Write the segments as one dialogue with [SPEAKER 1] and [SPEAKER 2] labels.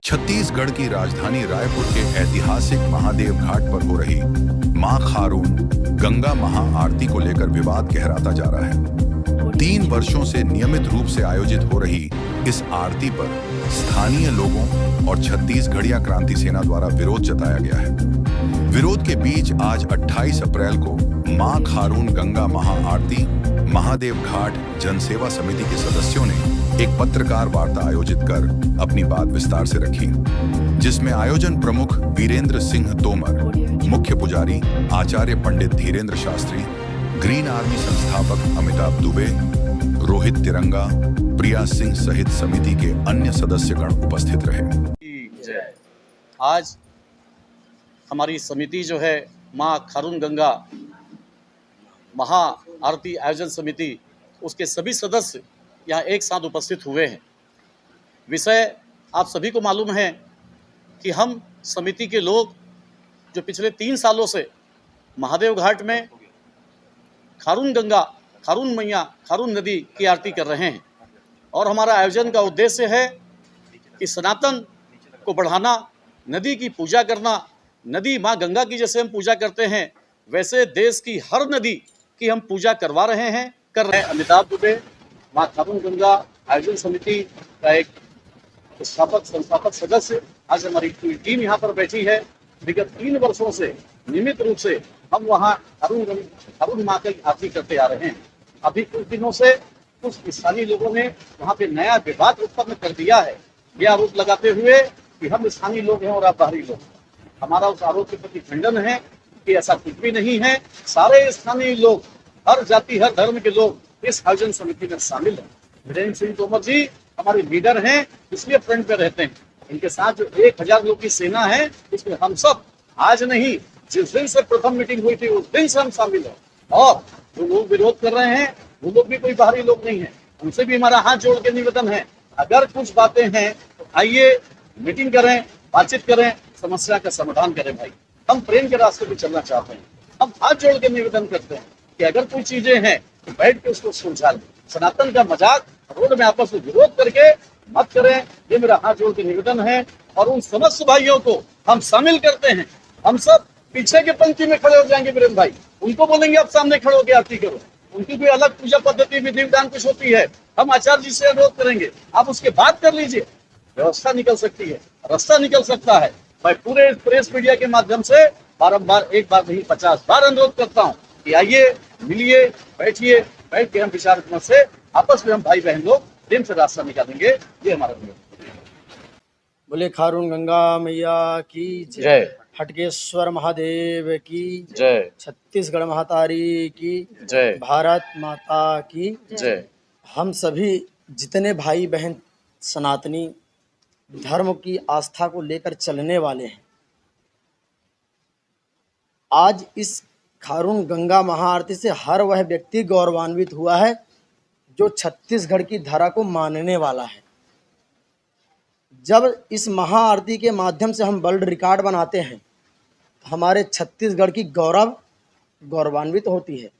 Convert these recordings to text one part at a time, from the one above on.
[SPEAKER 1] छत्तीसगढ़ की राजधानी रायपुर के ऐतिहासिक महादेव घाट पर हो रही मां खारून गंगा महाआरती को लेकर विवाद गहराता जा रहा है। 3 वर्षों से नियमित रूप से आयोजित हो रही इस आरती पर स्थानीय लोगों और छत्तीसगढ़िया क्रांति सेना द्वारा विरोध जताया गया है। विरोध के बीच आज 28 अप्रैल को मां खारून गंगा महाआरती महादेव घाट जनसेवा समिति के सदस्यों ने एक पत्रकार वार्ता आयोजित कर अपनी बात विस्तार से रखी, जिसमें आयोजन प्रमुख वीरेंद्र सिंह तोमर, मुख्य पुजारी आचार्य पंडित धीरेन्द्र शास्त्री, ग्रीन आर्मी संस्थापक अमिताभ दुबे, रोहित तिरंगा, प्रिया सिंह सहित समिति के अन्य सदस्यगण उपस्थित रहे।
[SPEAKER 2] आज हमारी समिति जो है मां खारून गंगा महा आरती आयोजन समिति, उसके सभी सदस्य यहाँ एक साथ उपस्थित हुए हैं। विषय आप सभी को मालूम है कि हम समिति के लोग जो पिछले 3 सालों से महादेव घाट में खारून गंगा, खारून मैया, खारून नदी की आरती कर रहे हैं और हमारा आयोजन का उद्देश्य है कि सनातन को बढ़ाना, नदी की पूजा करना। नदी माँ गंगा की जैसे हम पूजा करते हैं वैसे देश की हर नदी की हम पूजा करवा रहे हैं, कर रहे हैं। अमिताभ दुबे मां खारून गंगा आयोजन समिति का एक संस्थापक सदस्य, आज हमारी टीम यहाँ पर बैठी है। विगत 3 वर्षों से नियमित रूप से हम वहाँ खारून माँ की आरती करते आ रहे हैं। अभी कुछ दिनों से कुछ स्थानीय लोगों ने वहाँ पे नया विवाद उत्पन्न कर दिया है, ये आरोप लगाते हुए कि हम स्थानीय लोग हैं और आप बाहरी लोग। हमारा उस आरोप के प्रति खंडन है कि ऐसा कुछ भी नहीं है। सारे स्थानीय लोग, हर जाति हर धर्म के लोग इस आयोजन समिति में शामिल हैं। वीरेंद्र सिंह तोमर जी हमारे लीडर हैं, इसलिए फ्रंट पे रहते हैं। इनके साथ जो 1000 लोग की सेना है, इसमें हम सब आज नहीं, जिस दिन से प्रथम मीटिंग हुई थी उस दिन से हम शामिल हैं। और जो लोग विरोध कर रहे हैं वो लोग भी कोई बाहरी लोग नहीं है, उनसे भी हमारा हाथ जोड़ के निवेदन है, अगर कुछ बातें हैं तो आइए मीटिंग करें, बातचीत करें, समस्या का समाधान करें। भाई हम प्रेम के रास्ते पे चलना चाहते हैं। हम हाथ जोड़ के निवेदन करते हैं कि अगर कोई चीजें हैं तो बैठ के उसको सुलझा लें। सनातन का मजाक रोड में आपस में विरोध करके मत करें, ये मेरा हाथ जोड़ के निवेदन है। और उन समस्त भाइयों को हम शामिल करते हैं। हम सब पीछे के पंक्ति में खड़े हो जाएंगे वीरेंद्र भाई, उनको बोलेंगे आप सामने खड़े होकर आरती करो। उनकी कोई अलग पूजा पद्धति विधि विधान कुछ होती है, हम आचार्य जी से अनुरोध करेंगे, आप उसके बाद कर लीजिए। व्यवस्था निकल सकती है, रास्ता निकल सकता है। मैं पूरे प्रेस मीडिया के माध्यम से बारंबार, एक बार नहीं 50 बार अनुरोध करता हूँ कि आइए, मिलिए, बैठिए, बैठ के हम विचार विमर्श से आपस में हम भाई बहन लोग प्रेम से रास्ता निकालेंगे। ये हमारा निवेदन।
[SPEAKER 3] बोले खारून गंगा मैया की जय, हटकेश्वर महादेव की जय, छत्तीसगढ़ महातारी की जय, भारत माता की जय। हम सभी जितने भाई बहन सनातनी धर्म की आस्था को लेकर चलने वाले हैं, आज इस खारून गंगा महाआरती से हर वह व्यक्ति गौरवान्वित हुआ है जो छत्तीसगढ़ की धरा को मानने वाला है। जब इस महाआरती के माध्यम से हम वर्ल्ड रिकॉर्ड बनाते हैं तो हमारे छत्तीसगढ़ की गौरवान्वित होती है।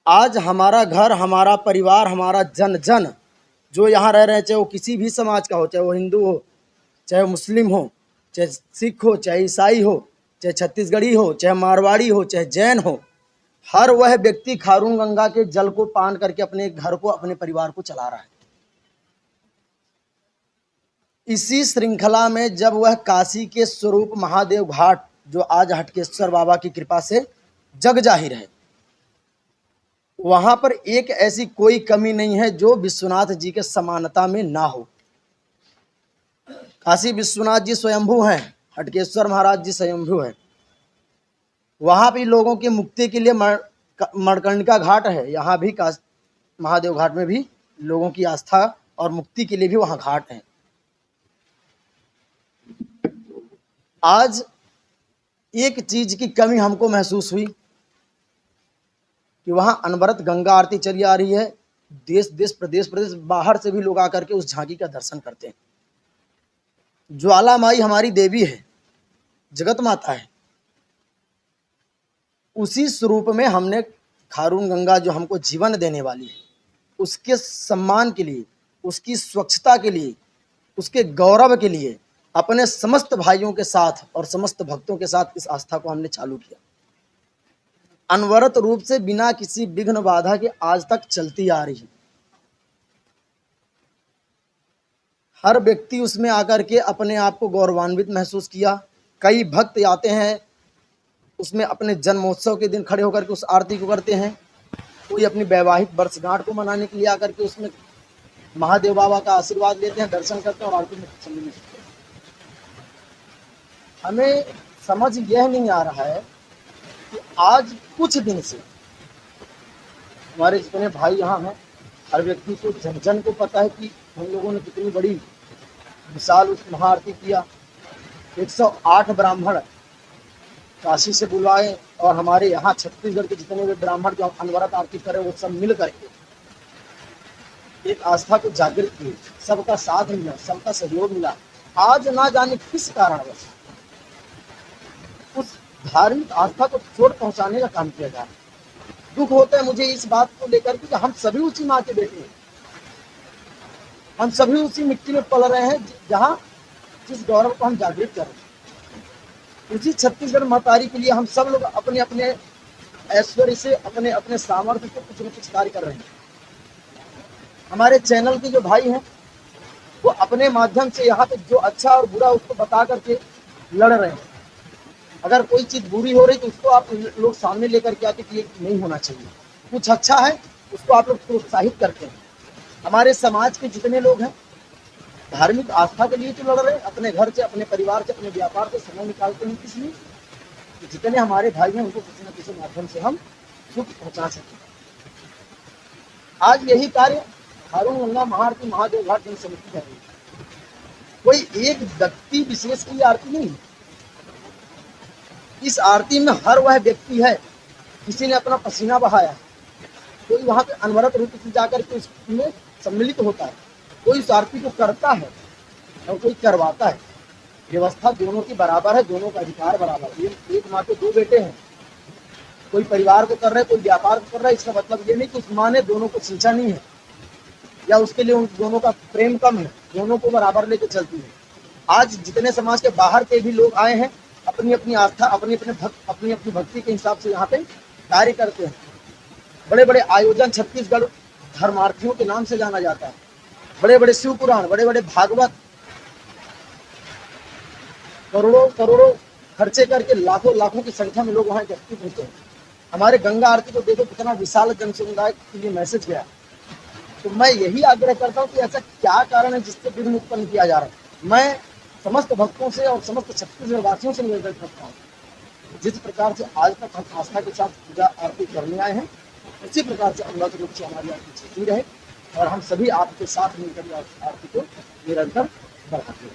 [SPEAKER 3] आज हमारा घर, हमारा परिवार, हमारा जन जन जो यहाँ रह रहे हैं, चाहे वो किसी भी समाज का हो, चाहे वो हिंदू हो, चाहे मुस्लिम हो, चाहे सिख हो, चाहे ईसाई हो, चाहे छत्तीसगढ़ी हो, चाहे मारवाड़ी हो, चाहे जैन हो, हर वह व्यक्ति खारून गंगा के जल को पान करके अपने घर को, अपने परिवार को चला रहा है। इसी श्रृंखला में जब वह काशी के स्वरूप महादेव घाट, जो आज हटकेश्वर बाबा की कृपा से जग जाहिर है, वहां पर एक ऐसी कोई कमी नहीं है जो विश्वनाथ जी के समानता में ना हो। काशी विश्वनाथ जी स्वयंभू हैं, हटकेश्वर महाराज जी स्वयंभू हैं। वहाँ भी लोगों की मुक्ति के लिए मणिकर्णिका घाट है, यहाँ भी महादेव घाट में भी लोगों की आस्था और मुक्ति के लिए भी वहाँ घाट है। आज एक चीज की कमी हमको महसूस हुई कि वहाँ अनवरत गंगा आरती चली आ रही है। देश देश प्रदेश प्रदेश बाहर से भी लोग आकर के उस झांकी का दर्शन करते हैं। ज्वाला माई हमारी देवी है, जगत माता है। उसी स्वरूप में हमने खारून गंगा जो हमको जीवन देने वाली है, उसके सम्मान के लिए, उसकी स्वच्छता के लिए उसके गौरव के लिए अपने समस्त भाइयों के साथ और समस्त भक्तों के साथ इस आस्था को हमने चालू किया। अनवरत रूप से बिना किसी विघ्न बाधा के आज तक चलती आ रही है। हर व्यक्ति उसमें आकर के अपने आप को गौरवान्वित महसूस किया। कई भक्त आते हैं उसमें अपने जन्मोत्सव के दिन खड़े होकर के उस आरती को करते हैं। कोई अपनी वैवाहिक वर्षगांठ को मनाने के लिए आकर के उसमें महादेव बाबा का आशीर्वाद लेते हैं, दर्शन करते हैं और आरती में सम्मिलित होते हैं। हमें समझ यह नहीं आ रहा है कि आज कुछ दिन से हमारे जितने भाई यहाँ हैं, हर व्यक्ति को जन जन को पता है कि हम लोगों ने कितनी बड़ी विशाल उस महाआरती किया। 108 ब्राह्मण काशी से बुलवाए और हमारे यहाँ छत्तीसगढ़ के जितने भी ब्राह्मण जो अनवरत आरती कर रहे हैं वो सब मिल करके एक आस्था को जागृत किए। सबका साथ मिला, सबका सहयोग मिला। आज ना जाने किस कारणवश उस धार्मिक आस्था को चोट पहुंचाने का काम किया जा रहा है। दुख होता है मुझे इस बात को लेकर कि हम सभी उसी माँ के बेटे हैं, हम सभी उसी मिट्टी में पल रहे हैं जहाँ जिस गौरव को हम जागृत कर रहे हैं। उसी छत्तीसगढ़ महतारी के लिए हम सब लोग अपने अपने ऐश्वर्य से, अपने अपने सामर्थ्य से कुछ न कुछ कार्य कर रहे हैं। हमारे चैनल के जो भाई हैं वो अपने माध्यम से यहाँ पे जो अच्छा और बुरा उसको बता करके लड़ रहे हैं। अगर कोई चीज़ बुरी हो रही तो उसको आप लोग सामने लेकर के आते कि ये नहीं होना चाहिए। कुछ अच्छा है उसको आप लोग प्रोत्साहित करते हैं। हमारे समाज के जितने लोग हैं धार्मिक आस्था के लिए तो लड़ रहे हैं, अपने घर से, अपने परिवार से, अपने व्यापार से समय निकालते हैं। इसलिए तो जितने हमारे भाई हैं उनको किसी न किसी माध्यम से हम सुख पहुंचा सकें। आज यही कार्य खारून गंगा महाआरती महादेव घाट जन समिति कर रही है। कोई एक व्यक्ति विशेष की आरती नहीं है। इस आरती में हर वह व्यक्ति है किसी ने अपना पसीना बहाया है, कोई वहां पे अनवरत रूप से जाकर के उसमें सम्मिलित होता है, कोई उस आरती को करता है और कोई करवाता है। व्यवस्था दोनों की बराबर है, दोनों का अधिकार बराबर है। ये एक माँ के दो बेटे हैं, कोई परिवार को कर रहा है, कोई व्यापार को कर रहा है। इसका मतलब ये नहीं कि उस माँ ने दोनों को सींचा नहीं है या उसके लिए उन दोनों का प्रेम कम है, दोनों को बराबर लेके चलती है। आज जितने समाज के बाहर के भी लोग आए हैं अपनी अपनी आस्था, अपनी अपनी भक्ति के हिसाब से यहाँ पे कार्य करते हैं। बड़े बड़े आयोजन छत्तीसगढ़ धर्मार्थियों के नाम से जाना जाता है। बड़े बड़े शिव पुराण, बड़े बड़े भागवत, करोड़ों करोड़ों खर्चे करके लाखों लाखों की संख्या में लोग वहाँ एकत्रित होते हैं। हमारे गंगा आरती को देखो कितना विशाल जन समुदाय के लिए मैसेज गया। तो मैं यही आग्रह करता हूँ कि ऐसा क्या कारण है जिससे विघ्न उत्पन्न किया जा रहा है। मैं समस्त भक्तों से और समस्त छत्तीसगढ़ वासियों से निवेदन करता हूँ, जिस प्रकार से आज तक हम आस्था के साथ पूजा आरती करने आए हैं उसी प्रकार से अनवरत रूप से हमारी आरती चलती रहे और हम सभी आपके साथ मिलकर आरती को निरंतर बढ़ाते हैं।